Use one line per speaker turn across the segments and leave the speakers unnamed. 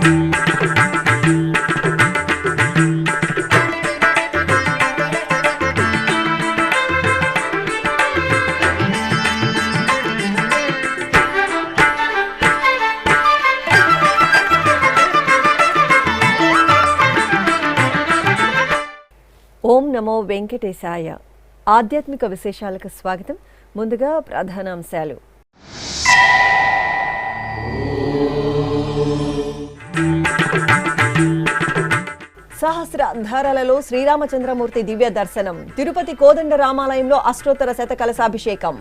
ఓం నమో వెంకటేశాయ. ఆధ్యాత్మిక విశేషాలకు స్వాగతం. ముందుగా ప్రధానాంశాలు. సహస్రాధారాలలో శ్రీరామచంద్రమూర్తి దివ్య దర్శనం. తిరుపతి కోదండ రామాలయంలో అష్టోత్తర శతకలశాభిషేకం.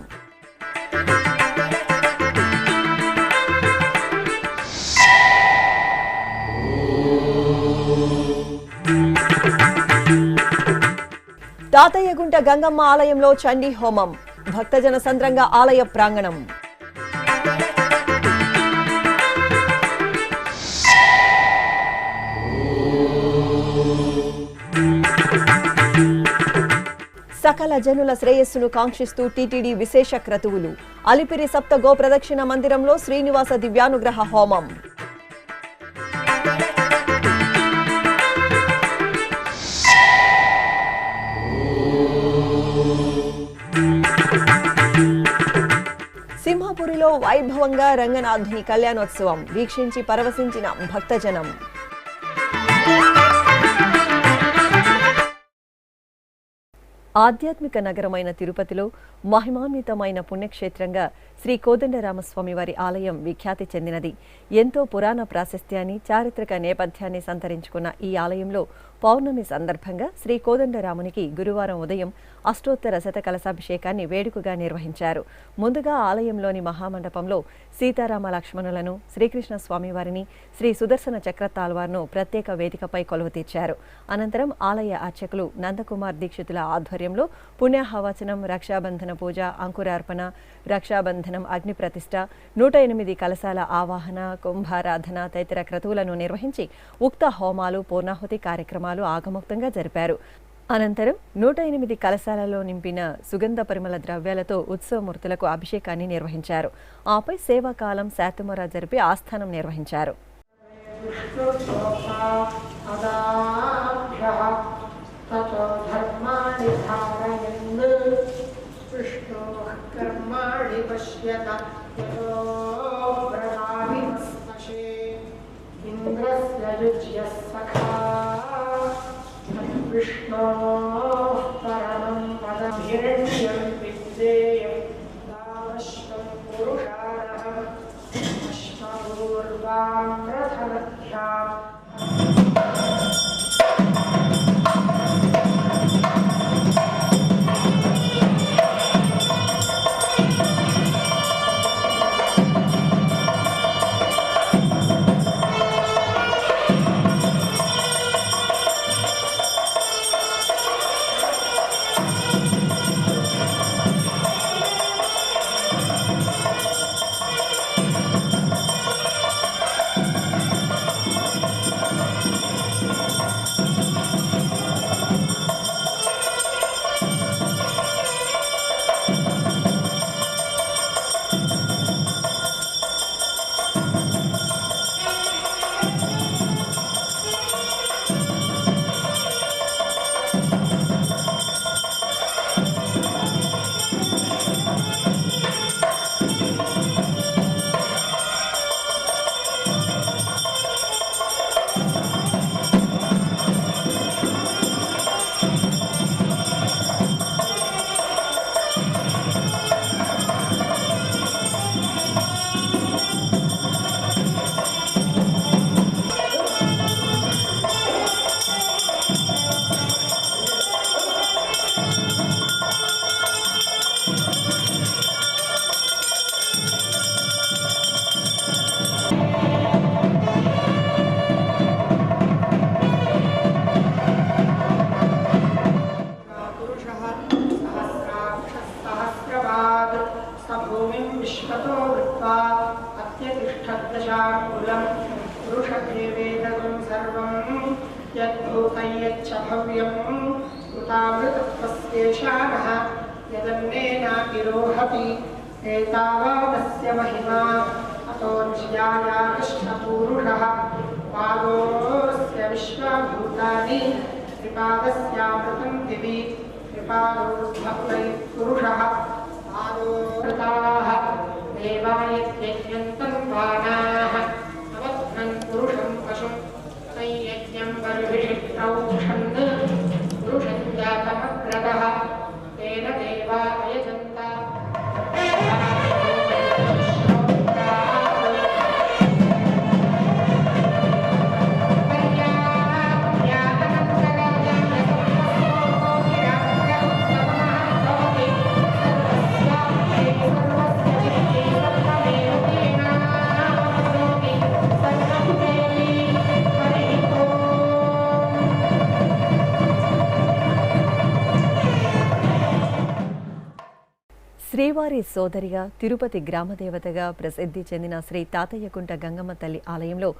తాతయ్యగుంట గంగమ్మ ఆలయంలో చండీ హోమం. భక్తజన సంద్రంగా ఆలయ ప్రాంగణం. సకల జనుల శ్రేయస్సును కాంక్షిస్తూ టీటీడీ విశేష క్రతువులు. అలిపిరి సప్త గో ప్రదక్షిణ మందిరంలో శ్రీనివాస దివ్యానుగ్రహ హోమం. సింహపురిలో వైభవంగా రంగనాథుని కళ్యాణోత్సవం వీక్షించి పరవశించిన భక్తజనం. ఆధ్యాత్మిక నగరమైన తిరుపతిలో మహిమాన్వితమైన పుణ్యక్షేత్రంగా శ్రీ కోదండరామస్వామి వారి ఆలయం విఖ్యాతి చెందినది. ఎంతో పురాణ ప్రాశస్త్యాన్ని, చారిత్రక నేపథ్యాన్ని సంతరించుకున్న ఈ ఆలయంలో పౌర్ణమి సందర్భంగా శ్రీ కోదండరామునికి గురువారం ఉదయం అష్టోత్తర శతకలశాభిషేకాన్ని వేడుకగా నిర్వహించారు. ముందుగా ఆలయంలోని మహామండపంలో సీతారామ లక్ష్మణులను, శ్రీకృష్ణ స్వామివారిని, శ్రీ సుదర్శన చక్రతాల్వార్ను ప్రత్యేక వేదికపై కొలువు తీర్చారు. అనంతరం ఆలయ అర్చకులు నందకుమార్ దీక్షితుల ఆధ్వర్యంలో పుణ్యాహవచనం, రక్షాబంధన పూజ, అంకురార్పణ, రక్షాబంధనం, అగ్ని ప్రతిష్ఠ, 108 కలశాల ఆవాహన, కుంభారాధన తదితర క్రతువులను నిర్వహించి ఉక్త హోమాలు, పూర్ణాహుతి కార్యక్రమాలు ఆగమోక్తంగా జరిపారు. అనంతరం 108 కలశాలలో నింపిన సుగంధ పరిమళ ద్రవ్యాలతో ఉత్సవమూర్తులకు అభిషేకాన్ని నిర్వహించారు. ఆపై సేవాకాలం శాతమొర జరిపి ఆస్థానం నిర్వహించారు.
విష్ణో పరమం పదం హిరణ్యం విద్యేయం దానశ్వం పురుషాణః అశ్వపూర్వాం ప్రథమధ్యాం. अत्यतिष्ठद्दशाङ्कुलं पुरुषदेवेदं सर्वं यद्भूतयच्च भव्यं कृतावृतत्वस्येषानः यदन्नेनातिरोहति एतावादस्य महिमा अतो निश्याया कृष्णपूरुषः पादोऽस्य विश्वभूतानि त्रिपादस्यामृतं दिवि त्रिपादोर्ध्वै पुरुषः पादोऽमृताः देवायज्ञन्तं बाणाः अवध्वन् पुरुषं पशुं संयज्ञं बर्हिषित्रौ छन् पुरुषं जातमग्रतः तेन देवा अयजन्त
శ్రీవారి సోదరిగా తిరుపతి గ్రామదేవతగా ప్రసిద్ధి చెందిన శ్రీ తాతయ్యకుంట గంగమ్మ తల్లి ఆలయంలో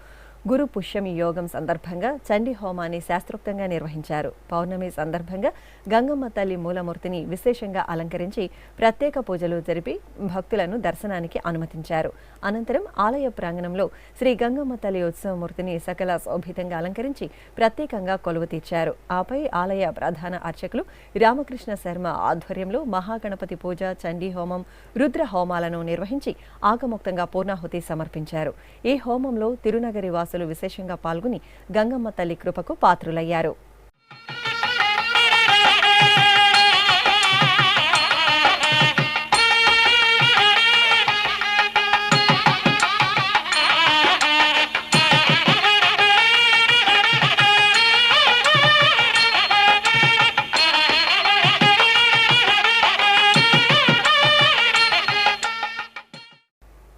గురు పుష్యమి యోగం సందర్భంగా చండీ హోమాన్ని శాస్త్రోక్తంగా నిర్వహించారు. పౌర్ణమి సందర్భంగా గంగమ్మ తల్లి మూలమూర్తిని విశేషంగా అలంకరించి ప్రత్యేక పూజలు జరిపి భక్తులను దర్శనానికి అనుమతించారు. అనంతరం ఆలయ ప్రాంగణంలో శ్రీ గంగమ్మ తల్లి ఉత్సవమూర్తిని సకల శోభితంగా అలంకరించి ప్రత్యేకంగా కొలువు తీర్చారు. ఆపై ఆలయ ప్రధాన అర్చకులు రామకృష్ణ శర్మ ఆధ్వర్యంలో మహాగణపతి పూజ, చండీ హోమం, రుద్ర హోమాలను నిర్వహించి ఆగమోక్తంగా పూర్ణాహుతి సమర్పించారు. ఈ హోమంలో తిరునగరి వాసులు విశేషంగా పాల్గొని గంగమ్మ తల్లి కృపకు పాత్రులయ్యారు.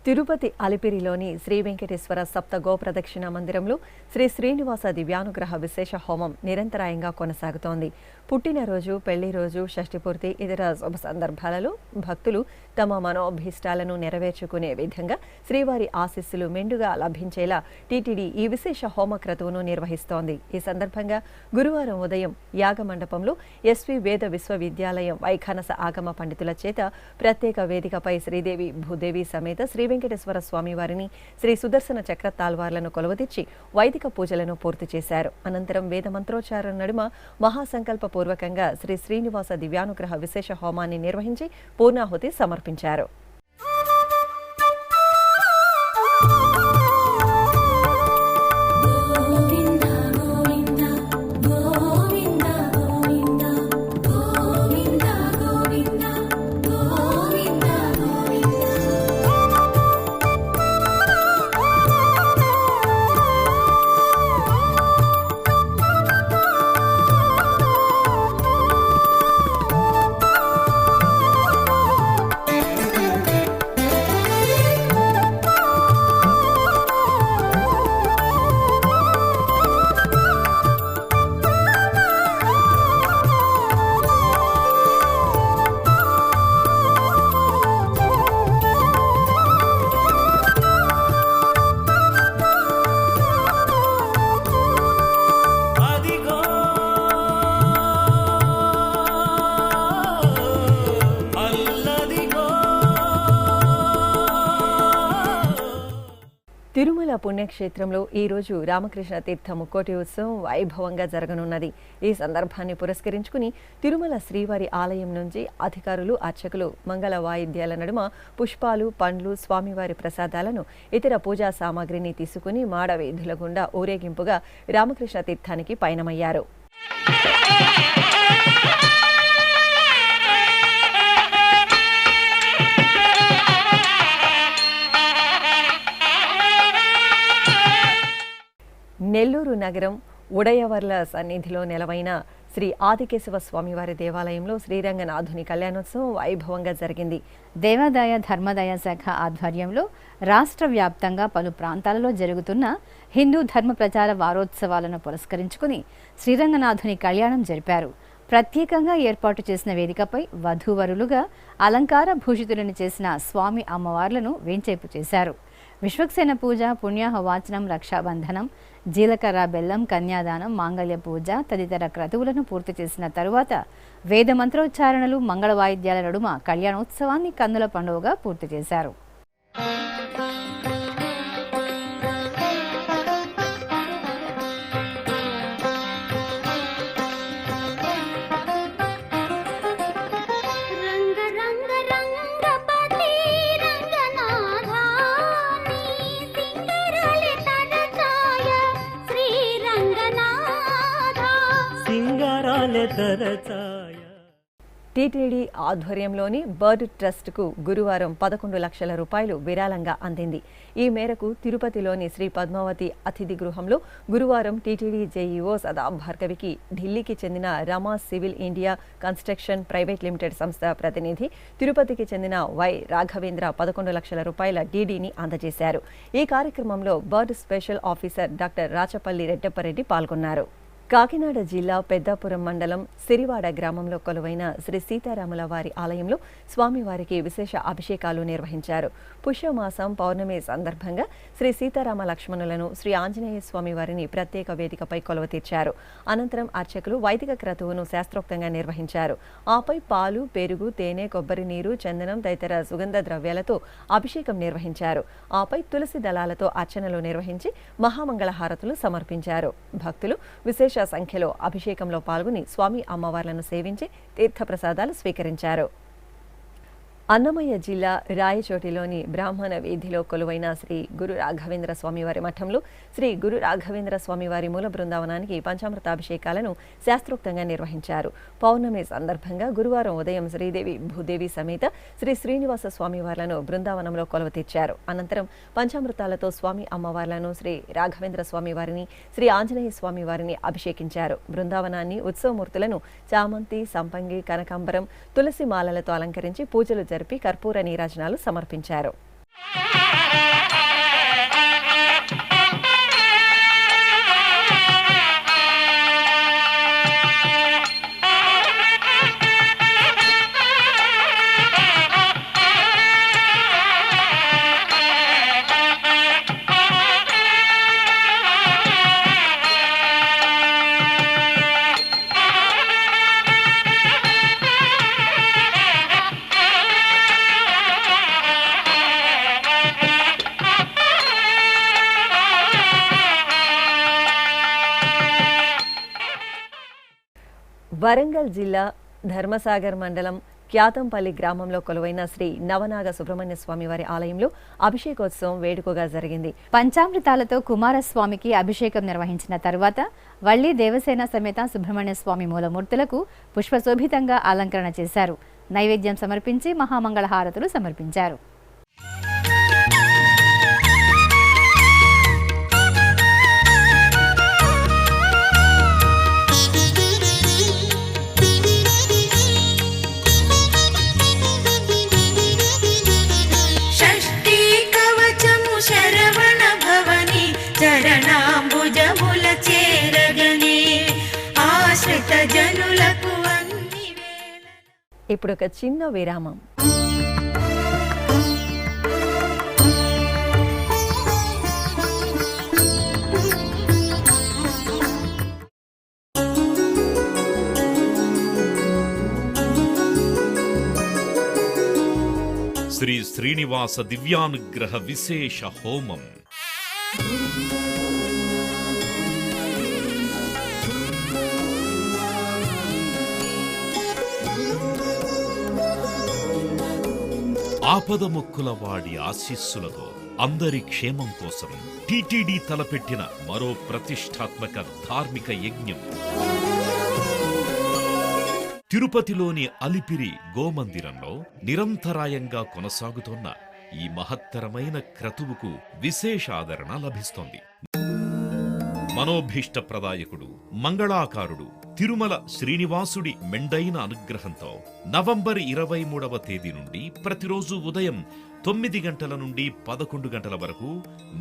తిరుపతి అలిపిరిలోని శ్రీ వెంకటేశ్వర సప్త గోప్రదక్షిణ మందిరంలో శ్రీ శ్రీనివాస దివ్యానుగ్రహ విశేష హోమం నిరంతరాయంగా కొనసాగుతోంది. పుట్టినరోజు, పెళ్లి రోజు, షష్ఠిపూర్తి, ఇతర శుభ సందర్భాలలో భక్తులు తమ మనోభీష్టాలను నెరవేర్చుకునే విధంగా శ్రీవారి ఆశీస్సులు మెండుగా లభించేలా టీటీడీ ఈ విశేష హోమ క్రతువును నిర్వహిస్తోంది. ఈ సందర్భంగా గురువారం ఉదయం యాగమండపంలో ఎస్వి వేద విశ్వవిద్యాలయం వైఖానస ఆగమ పండితుల చేత ప్రత్యేక వేదికపై శ్రీదేవి భూదేవి సమేత శ్రీ వెంకటేశ్వర స్వామి వారిని, శ్రీ సుదర్శన చక్ర తాల్వార్లను కొలువదీర్చి వైదిక పూజలను పూర్తి చేశారు. అనంతరం వేద మంత్రోచ్చారణ నడుమ మహాసంకల్ప పూర్వకంగా శ్రీ శ్రీనివాస దివ్యానుగ్రహ విశేష హోమాన్ని నిర్వహించి పూర్ణాహుతి సమర్పించారు. తిరుమల పుణ్యక్షేత్రంలో ఈరోజు రామకృష్ణ తీర్థ ముక్కోటి ఉత్సవం వైభవంగా జరగనున్నది. ఈ సందర్భాన్ని పురస్కరించుకుని తిరుమల శ్రీవారి ఆలయం నుంచి అధికారులు, అర్చకులు మంగళ వాయిద్యాల నడుమ పుష్పాలు, పండ్లు, స్వామివారి ప్రసాదాలను, ఇతర పూజా సామాగ్రిని తీసుకుని మాడవీధుల గుండా ఊరేగింపుగా రామకృష్ణ తీర్థానికి పయనమయ్యారు. నెల్లూరు నగరం ఉడయవర్ల సన్నిధిలో నెలవైన శ్రీ ఆదికేశవ స్వామివారి దేవాలయంలో శ్రీరంగనాథుని కళ్యాణోత్సవం వైభవంగా జరిగింది.
దేవాదాయ ధర్మాదాయ శాఖ ఆధ్వర్యంలో రాష్ట్ర వ్యాప్తంగా పలు ప్రాంతాలలో జరుగుతున్న హిందూ ధర్మ ప్రచార వారోత్సవాలను పురస్కరించుకుని శ్రీరంగనాథుని కళ్యాణం జరిపారు. ప్రత్యేకంగా ఏర్పాటు చేసిన వేదికపై వధూవరులుగా అలంకార భూషితులను చేసిన స్వామి అమ్మవార్లను వేంచేపు చేశారు. విశ్వక్సేన పూజ, పుణ్యాహవాచనం, రక్షాబంధనం, జీలకర్ర బెల్లం, కన్యాదానం, మాంగళ్య పూజ తదితర క్రతువులను పూర్తి చేసిన తరువాత వేద మంత్రోచ్చారణలు, మంగళ వాయిద్యాల నడుమ కళ్యాణోత్సవాన్ని కన్నుల పండుగగా పూర్తి చేశారు.
వాలె తరచాయ.
టీటీడీ ఆధ్వర్యంలోని బర్డ్ ట్రస్ట్కు గురువారం 11 లక్షల రూపాయలు విరాళంగా అందింది. ఈ మేరకు తిరుపతిలోని శ్రీ పద్మావతి అతిథి గృహంలో గురువారం టీటీడీ జేఈఓ సదా భార్గవికి ఢిల్లీకి చెందిన Rama civil India construction private limited సంస్థ ప్రతినిధి, తిరుపతికి చెందిన వై రాఘవేంద్ర 11 లక్షల రూపాయల డీడీని అందజేశారు. ఈ కార్యక్రమంలో bird special officer doctor Rachapalli Reddappa Reddy పాల్గొన్నారు. కాకినాడ జిల్లా పెద్దాపురం మండలం సిరివాడ గ్రామంలో కొలువైన శ్రీ సీతారాముల వారి ఆలయంలో స్వామివారికి విశేష అభిషేకాలు నిర్వహించారు. పుష్యమాసం పౌర్ణమి సందర్భంగా శ్రీ సీతారామ లక్ష్మణులను శ్రీ ఆంజనేయ స్వామి వారిని ప్రత్యేక వేదికపై కొలువ తీర్చారు. అనంతరం అర్చకులు వైదిక క్రతువును శాస్త్రోక్తంగా నిర్వహించారు. ఆపై పాలు, పెరుగు, తేనె, కొబ్బరి నీరు, చందనం తదితర సుగంధ ద్రవ్యాలతో అభిషేకం నిర్వహించారు. ఆపై తులసి దళాలతో అర్చనలు నిర్వహించి మహామంగళహారతులు సమర్పించారు. భక్తులు విశేష సంఖ్యలో అభిషేకంలో పాల్గొని స్వామి అమ్మవార్లను సేవించి తీర్థప్రసాదాలు స్వీకరించారు. అన్నమయ్య జిల్లా రాయచోటిలోని బ్రాహ్మణ వీధిలో కొలువైన శ్రీ గురు రాఘవేంద్ర స్వామివారి మఠంలో శ్రీ గురు రాఘవేంద్ర స్వామివారి మూల బృందావనానికి పంచామృతాభిషేకాలను శాస్త్రోక్తంగా నిర్వహించారు. పౌర్ణమి సందర్భంగా గురువారం ఉదయం శ్రీదేవి భూదేవి సమేత శ్రీ శ్రీనివాస స్వామివార్లను బృందావనంలో కొలువ తీర్చారు. అనంతరం పంచామృతాలతో స్వామి అమ్మవార్లను, శ్రీ రాఘవేంద్ర స్వామివారిని, శ్రీ ఆంజనేయ స్వామివారిని అభిషేకించారు. బృందావనాన్ని, ఉత్సవమూర్తులను చామంతి, సంపంగి, కనకాంబరం, తులసి మాలలతో అలంకరించి పూజలు జరిపి కర్పూర నీరాజనాలు సమర్పించారు. వరంగల్ జిల్లా ధర్మసాగర్ మండలం క్యాతంపల్లి గ్రామంలో కొలువైన శ్రీ నవనాగ సుబ్రహ్మణ్య స్వామి వారి ఆలయంలో అభిషేకోత్సవం వేడుకగా జరిగింది.
పంచామృతాలతో కుమారస్వామికి అభిషేకం నిర్వహించిన తరువాత వల్లి దేవసేన సమేత సుబ్రహ్మణ్య స్వామి మూలమూర్తులకు పుష్పశోభితంగా అలంకరణ చేశారు. నైవేద్యం సమర్పించి మహామంగళహారతులు సమర్పించారు.
చరణాంబుజముల చేరగనే ఆశ్రిత జనులకు అన్ని వేళ.
ఇప్పుడు ఒక చిన్న విరామం.
శ్రీ శ్రీనివాస దివ్యానుగ్రహ విశేష హోమం. ఆపదముక్కుల వాడి ఆశీస్సులతో అందరి క్షేమం కోసం టీటీడీ తలపెట్టిన మరో ప్రతిష్టాత్మక ధార్మిక యజ్ఞం. తిరుపతిలోని అలిపిరి గోమందిరంలో నిరంతరాయంగా కొనసాగుతోన్న ఈ మహత్తరమైన క్రతువుకు విశేష ఆదరణ లభిస్తోంది. మనోభీష్టప్రదాయకుడు, మంగళాకారుడు తిరుమల శ్రీనివాసుడి మెండైన అనుగ్రహంతో నవంబర్ 23వ తేదీ నుండి ప్రతిరోజు ఉదయం 9 గంటల నుండి 11 గంటల వరకు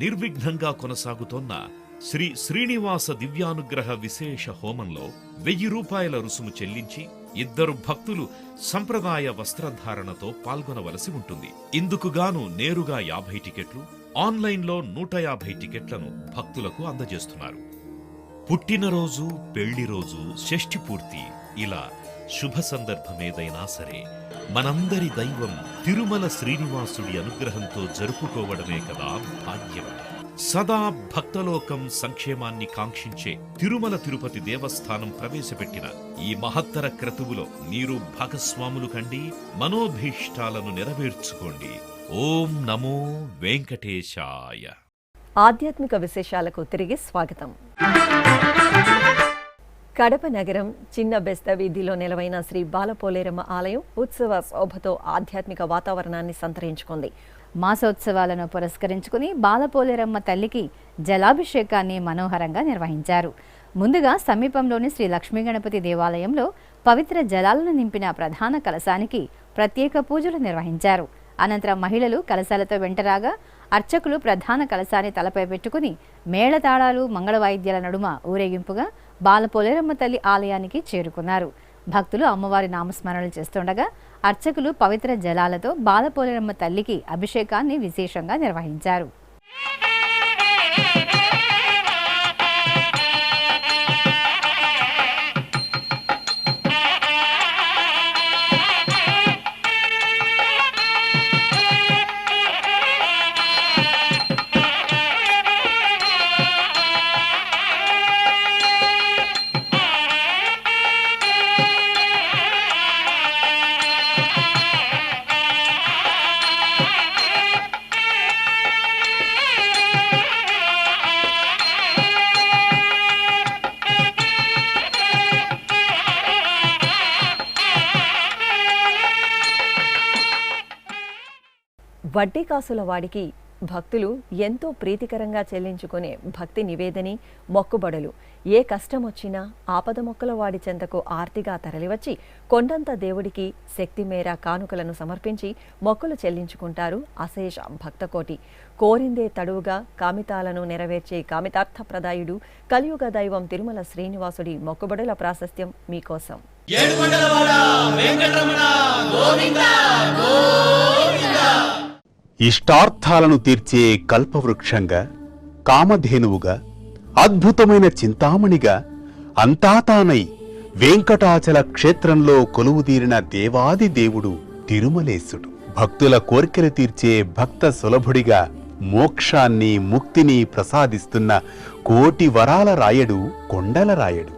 నిర్విఘ్నంగా కొనసాగుతోన్న శ్రీ శ్రీనివాస దివ్యానుగ్రహ విశేష హోమంలో 1000 రూపాయల రుసుము చెల్లించి 2 భక్తులు సంప్రదాయ వస్త్రధారణతో పాల్గొనవలసి ఉంటుంది. ఇందుకుగాను నేరుగా 50 టికెట్లు, ఆన్లైన్లో 150 టికెట్లను భక్తులకు అందజేస్తున్నారు. పుట్టినరోజు, పెళ్లి రోజు, షష్ఠి పూర్తి ఇలా శుభ సందర్భమేదైనా సరే మనందరి దైవం తిరుమల శ్రీనివాసుడి అనుగ్రహంతో జరుపుకోవడమే కదా భాగ్యం. సదా భక్తలోకం సంక్షేమాన్ని కాంక్షించే తిరుమల తిరుపతి దేవస్థానం ప్రవేశపెట్టిన ఈ మహత్తర క్రతువులో మీరు భాగస్వాములు కండి, మనోభీష్టాలను నెరవేర్చుకోండి. ఓం నమో వెంకటేశాయ.
ఆధ్యాత్మిక విశేషాలకు తిరిగి స్వాగతం. కడప నగరం చిన్న బెస్త వీధిలో నెలవైన శ్రీ బాలపోలేరమ్మ ఆలయం ఉత్సవ శోభతో ఆధ్యాత్మిక వాతావరణాన్ని సంతరించుకుంది.
మాసోత్సవాలను పురస్కరించుకుని బాలపోలేరమ్మ తల్లికి జలాభిషేకాన్ని మనోహరంగా నిర్వహించారు. ముందుగా సమీపంలోని శ్రీ లక్ష్మీ గణపతి దేవాలయంలో పవిత్ర జలాలను నింపిన ప్రధాన కలశానికి ప్రత్యేక పూజలు నిర్వహించారు. అనంతరం మహిళలు కలశాలతో వెంటరాగా అర్చకులు ప్రధాన కలశాన్ని తలపై పెట్టుకుని మేళతాళాలు మంగళవాయిద్యాల నడుమ ఊరేగింపుగా బాలపోలేరమ్మ తల్లి ఆలయానికి చేరుకున్నారు. భక్తులు అమ్మవారి నామస్మరణలు చేస్తుండగా అర్చకులు పవిత్ర జలాలతో బాలపోలేరమ్మ తల్లికి అభిషేకాన్ని విశేషంగా నిర్వహించారు.
వడ్డీ కాసుల వాడికి భక్తులు ఎంతో ప్రీతికరంగా చెల్లించుకునే భక్తి నివేదని మొక్కుబడులు. ఏ కష్టం వచ్చినా ఆపద మొక్కల వాడి చెంతకు ఆర్తిగా తరలివచ్చి కొండంత దేవుడికి శక్తి మేర కానుకలను సమర్పించి మొక్కులు చెల్లించుకుంటారు అశేష భక్తకోటి. కోరిందే తడువుగా కామితాలను నెరవేర్చే కామితార్థప్రదాయుడు కలియుగ దైవం తిరుమల శ్రీనివాసుడి మొక్కుబడుల ప్రాశస్త్యం మీకోసం.
ఇష్టార్థాలను తీర్చే కల్పవృక్షంగా, కామధేనువుగా, అద్భుతమైన చింతామణిగా అంతా తానై వెంకటాచల క్షేత్రంలో కొలువుదీరిన దేవాది దేవుడు తిరుమలేశుడు. భక్తుల కోర్కెలు తీర్చే భక్త సులభుడిగా మోక్షాన్ని ముక్తిని ప్రసాదిస్తున్న కోటి వరాల రాయడు కొండల రాయడు.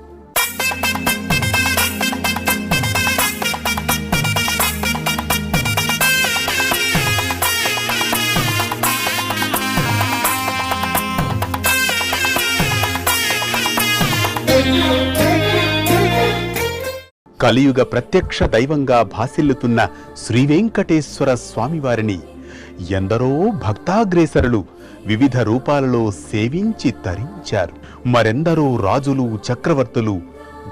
కలియుగ ప్రత్యక్ష దైవంగా భాసిల్లుతున్న శ్రీవేంకటేశ్వర స్వామివారిని ఎందరో భక్తాగ్రేసరులు వివిధ రూపాలలో సేవించి తరించారు. మరెందరో రాజులు, చక్రవర్తులు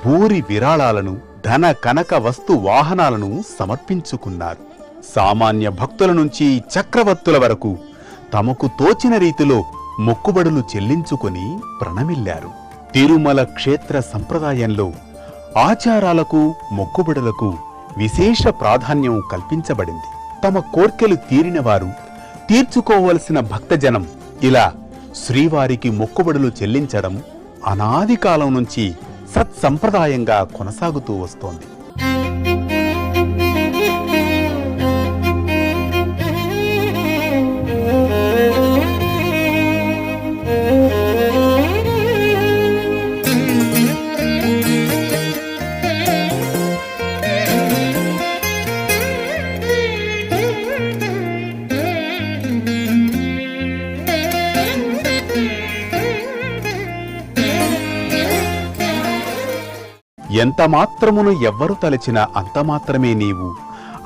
భూరి విరాళాలను, ధన కనక వస్తు వాహనాలను సమర్పించుకున్నారు. సామాన్య భక్తుల నుంచి చక్రవర్తుల వరకు తమకు తోచిన రీతిలో మొక్కుబడులు చెల్లించుకుని ప్రణమిల్లారు. తిరుమల క్షేత్ర సంప్రదాయంలో ఆచారాలకు, మొక్కుబడులకు విశేష ప్రాధాన్యం కల్పించబడింది. తమ కోర్కెలు తీరినవారు, తీర్చుకోవలసిన భక్తజనం ఇలా శ్రీవారికి మొక్కుబడులు చెల్లించడం అనాది కాలం నుంచి సత్సంప్రదాయంగా కొనసాగుతూ వస్తోంది. ఎంత మాత్రమును ఎవ్వరు తలచినా అంత మాత్రమే నీవు,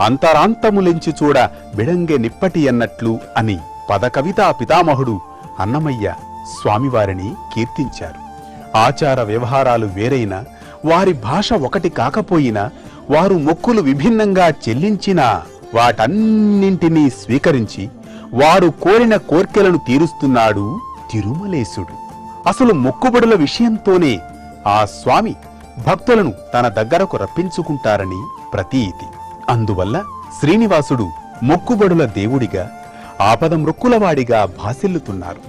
అంతరాంతములెంచి చూడ బిడంగె నిప్పటి అన్నట్లు అని పదకవితా పితామహుడు అన్నమయ్య స్వామివారిని కీర్తించారు. ఆచార వ్యవహారాలు వేరైనా, వారి భాష ఒకటి కాకపోయినా, వారు మొక్కులు విభిన్నంగా చెల్లించినా వాటన్నింటినీ స్వీకరించి వారు కోరిన కోర్కెలను తీరుస్తున్నాడు తిరుమలేశుడు. అసలు మొక్కుబడుల విషయంతోనే ఆ స్వామి భక్తులను తన దగ్గరకు రప్పించుకుంటారని ప్రతీతి. అందువల్ల శ్రీనివాసుడు మొక్కుబడుల దేవుడిగా, ఆపద మృక్కులవాడిగా భాసిల్లుతున్నారు.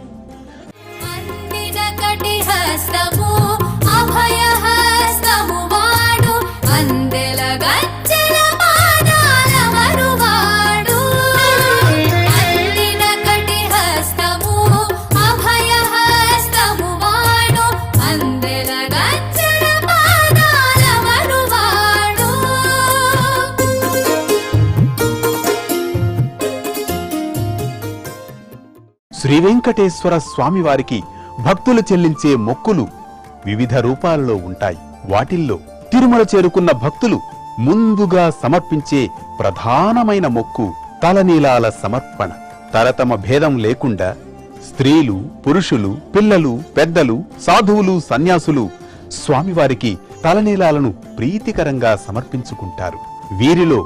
శ్రీవేంకటేశ్వర స్వామివారికి భక్తులు చెల్లించే మొక్కులు వివిధ రూపాలలో ఉంటాయి. వాటిల్లో తిరుమల చేరుకున్న భక్తులు ముందుగా సమర్పించే ప్రధానమైన మొక్కు తలనీలాల సమర్పణ. తరతమ భేదం లేకుండా స్త్రీలు, పురుషులు, పిల్లలు, పెద్దలు, సాధువులు, సన్యాసులు స్వామివారికి తలనీలాలను ప్రీతికరంగా సమర్పించుకుంటారు. వీరిలో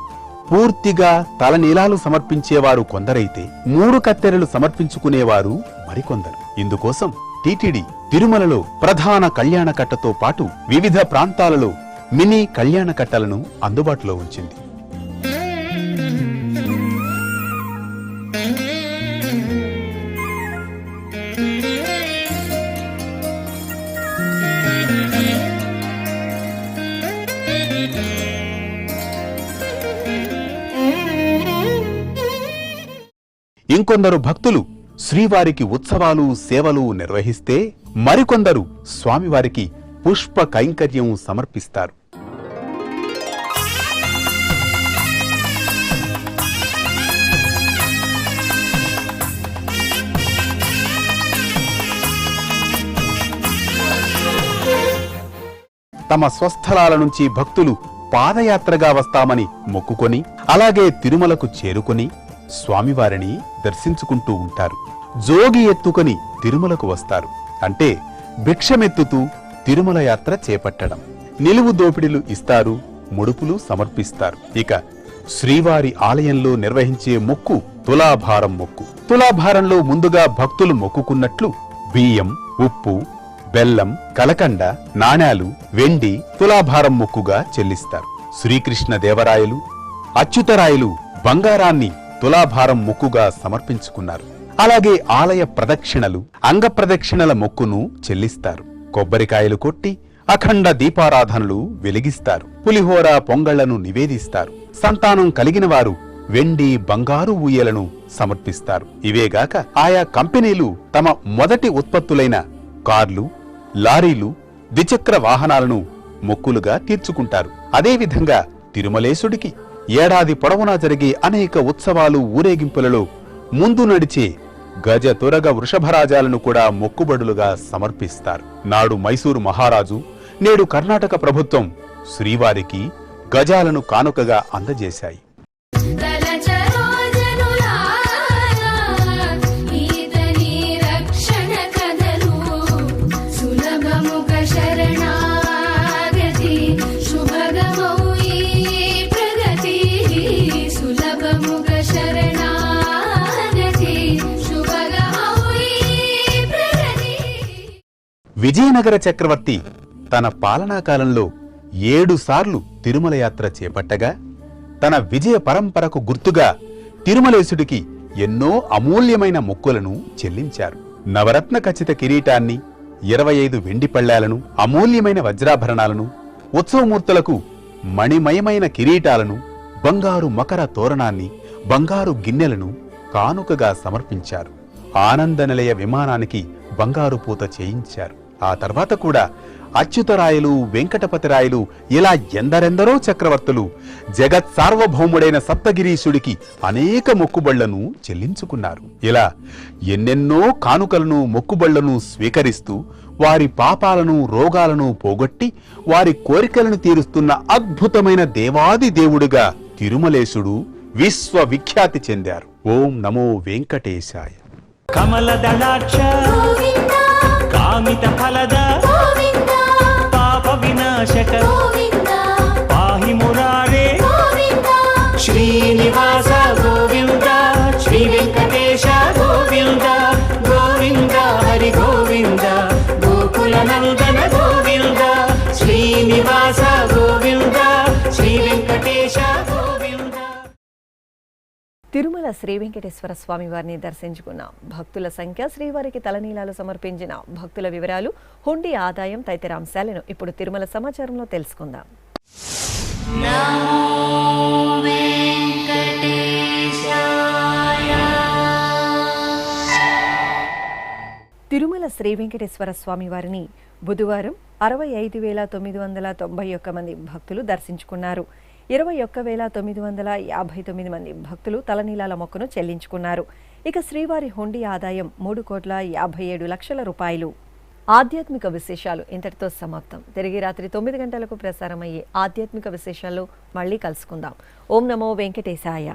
పూర్తిగా తలనీలాలు సమర్పించేవారు కొందరైతే 3 కత్తెరలు సమర్పించుకునేవారు మరికొందరు. ఇందుకోసం టీటీడీ తిరుమలలో ప్రధాన కళ్యాణకట్టతో పాటు వివిధ ప్రాంతాలలో మినీ కళ్యాణకట్టలను అందుబాటులో ఉంచింది. ఇంకొందరు భక్తులు శ్రీవారికి ఉత్సవాలు, సేవలు నిర్వహిస్తే మరికొందరు స్వామివారికి పుష్ప కైంకర్యం సమర్పిస్తారు. తమ స్వస్థలాల నుంచి భక్తులు పాదయాత్రగా వస్తామని మొక్కుకొని అలాగే తిరుమలకు చేరుకొని స్వామివారిని దర్శించుకుంటూ ఉంటారు. జోగి ఎత్తుకొని తిరుమలకు వస్తారు. అంటే భిక్షమెత్తుతూ తిరుమల యాత్ర చేపట్టడం. నిలువు దోపిడీలు ఇస్తారు, ముడుపులు సమర్పిస్తారు. ఇక శ్రీవారి ఆలయంలో నిర్వహించే మొక్కు తులాభారం మొక్కు. తులాభారంలో ముందుగా భక్తులు మొక్కుకున్నట్లు బియ్యం, ఉప్పు, బెల్లం, కలకండ, నాణేలు, వెండి తులాభారం మొక్కుగా చెల్లిస్తారు. శ్రీకృష్ణ దేవరాయలు, అచ్యుతరాయలు బంగారాన్ని తులాభారం మొక్కుగా సమర్పించుకున్నారు. అలాగే ఆలయ ప్రదక్షిణలు, అంగప్రదక్షిణల మొక్కును చెల్లిస్తారు. కొబ్బరికాయలు కొట్టి అఖండ దీపారాధనలు వెలిగిస్తారు. పులిహోర, పొంగళ్లను నివేదిస్తారు. సంతానం కలిగిన వారు వెండి, బంగారు ఊయలను సమర్పిస్తారు. ఇవేగాక ఆయా కంపెనీలు తమ మొదటి ఉత్పత్తులైన కార్లు, లారీలు, ద్విచక్ర వాహనాలను మొక్కులుగా తీర్చుకుంటారు. అదేవిధంగా తిరుమలేశుడికి ఏడాది పొడవునా జరిగే అనేక ఉత్సవాలు, ఊరేగింపులలో ముందు నడిచే గజ, తురగ, వృషభరాజాలను కూడా మొక్కుబడులుగా సమర్పిస్తారు. నాడు మైసూరు మహారాజు, నేడు కర్ణాటక ప్రభుత్వం శ్రీవారికి గజాలను కానుకగా అందజేశాయి. విజయనగర చక్రవర్తి తన పాలనాకాలంలో 7 సార్లు తిరుమల యాత్ర చేపట్టగా తన విజయ పరంపరకు గుర్తుగా తిరుమలేశుడికి ఎన్నో అమూల్యమైన మొక్కులను చెల్లించారు. నవరత్న ఖచ్చిత కిరీటాన్ని, 25 వెండి పళ్ళాలను, అమూల్యమైన వజ్రాభరణాలను, ఉత్సవమూర్తులకు మణిమయమైన కిరీటాలను, బంగారు మకర తోరణాన్ని, బంగారు గిన్నెలను కానుకగా సమర్పించారు. ఆనందనిలయ విమానానికి బంగారు పూత చేయించారు. ఆ తర్వాత కూడా అచ్యుతరాయలు, వెంకటపతిరాయలు ఇలా ఎందరెందరో చక్రవర్తులు జగత్ సార్వభౌముడైన సప్తగిరీశుడికి అనేక మొక్కుబళ్లను చెల్లించుకున్నారు. ఇలా ఎన్నెన్నో కానుకలను, మొక్కుబళ్లను స్వీకరిస్తూ వారి పాపాలను, రోగాలను పోగొట్టి వారి కోరికలను తీరుస్తున్న అద్భుతమైన దేవాది దేవుడుగా తిరుమలేశుడు విశ్వవిఖ్యాతి చెందారు. ఓం నమో వెంకటేశాయ.
కమలదళాక్ష కామిత ఫలద పాప వినాశక పాహి మురారే శ్రీనివాస గోవింద శ్రీ వెంకటేశ గోవింద గోవింద హరి గోవింద గోకుల నందన గోవింద శ్రీనివాస గోవింద శ్రీ వెంకటేశ గోవింద.
తిరుమల శ్రీ వెంకటేశ్వర స్వామి వారిని దర్శించుకున్న భక్తుల సంఖ్య, శ్రీవారికి తలనీలాలు సమర్పించిన భక్తుల వివరాలు, హుండీ ఆదాయం తదితర అంశాలను ఇప్పుడు తిరుమల సమాచారంలో తెలుసుకుందాం. తిరుమల శ్రీ వెంకటేశ్వర స్వామి వారిని బుధవారం 65,991 మంది భక్తులు దర్శించుకున్నారు. 21,959 మంది భక్తులు తలనీలాల మొక్కును చెల్లించుకున్నారు. ఇక శ్రీవారి హుండీ ఆదాయం 3,57,00,000 రూపాయలు. ఆధ్యాత్మిక విశేషాలు ఇంతటితో సమాప్తం. తిరిగి రాత్రి 9 గంటలకు ప్రసారమయ్యే ఆధ్యాత్మిక విశేషాల్లో మళ్ళీ కలుసుకుందాం. ఓం నమో వెంకటేశాయ.